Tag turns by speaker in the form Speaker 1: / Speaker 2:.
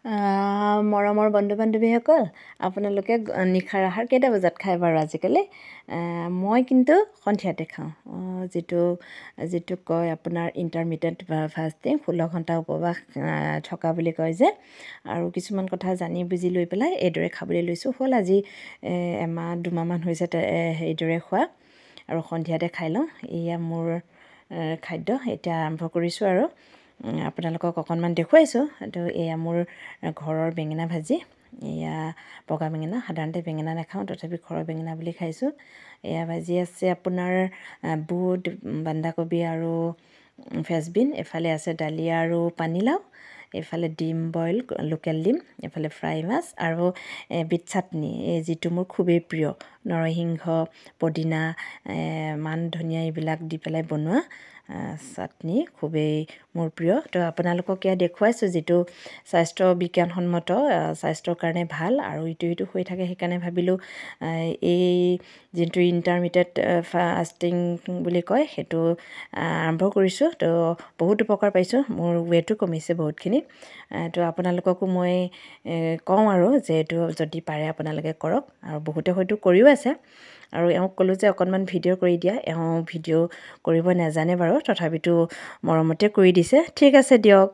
Speaker 1: মৰমৰ বন্ধু-বান্ধৱীসকল, আপোনালোকে নিশাৰ আহাৰ কেইটা বজাত খায় বাৰু আজিকালি? মই কিন্তু সন্ধিয়াতে খাওঁ। যিটো কয় আপোনাৰ ইণ্টাৰমিডিয়েট ফাষ্টিং, 16 ঘণ্টা উপবাস থকা বুলি কয় যে। আৰু কিছুমান কথা জানি বুজি লৈ পেলাই এইদৰে খাবলৈ লৈছোঁ। হ'ল আজি এমাহ দুমাহমান হৈছে এইদৰে খোৱা, আৰু সন্ধিয়াতে খাই লওঁ। এয়া মোৰ খাদ্য। এতিয়া আৰম্ভ কৰিছোঁ আৰু আপোনালোকক অকণমান দেখুৱাইছোঁ। তো এয়া মোৰ ঘৰৰ বেঙেনা ভাজি। এয়া বগা বেঙেনা, সাধাৰণতে বেঙেনা নাখাওঁ, তথাপি ঘৰৰ বেঙেনা বুলি খাইছোঁ। এয়া ভাজি আছে আপোনাৰ বুট, বন্ধাকবি আৰু ফ্ৰেঞ্চবিন। এফালে আছে দালি আৰু পানীলাও। এইফালে ডিম বইল, লোকেল ডিম। এইফালে ফ্ৰাই মাছ আৰু এবিধ চাটনি, যিটো মোৰ খুবেই প্ৰিয়। নৰসিংহ, পদিনা, মান ধনিয়া এইবিলাক দি পেলাই বনোৱা চাটনি খুবেই মোৰ প্ৰিয়। তো আপোনালোকক এয়া দেখুৱাইছোঁ, যিটো স্বাস্থ্য বিজ্ঞানসন্মত, স্বাস্থ্যৰ কাৰণে ভাল আৰু ইটো হৈ থাকে। সেইকাৰণে ভাবিলোঁ এই যিটো ইণ্টাৰমিডিয়েট ফাষ্টিং বুলি কয় সেইটো আৰম্ভ কৰিছোঁ। তো বহুত উপকাৰ পাইছোঁ, মোৰ ৱেটো কমিছে বহুতখিনি। তো আপোনালোককো মই কওঁ আৰু যে এইটো যদি পাৰে আপোনালোকে কৰক, আৰু বহুতে হয়তো কৰিও আছে। আৰু এওঁক ক'লোঁ যে অকণমান ভিডিঅ' কৰি দিয়া। এওঁ ভিডিঅ' কৰিব নাজানে বাৰু, তথাপিতো মৰমতে কৰি দিছে। ঠিক আছে দিয়ক।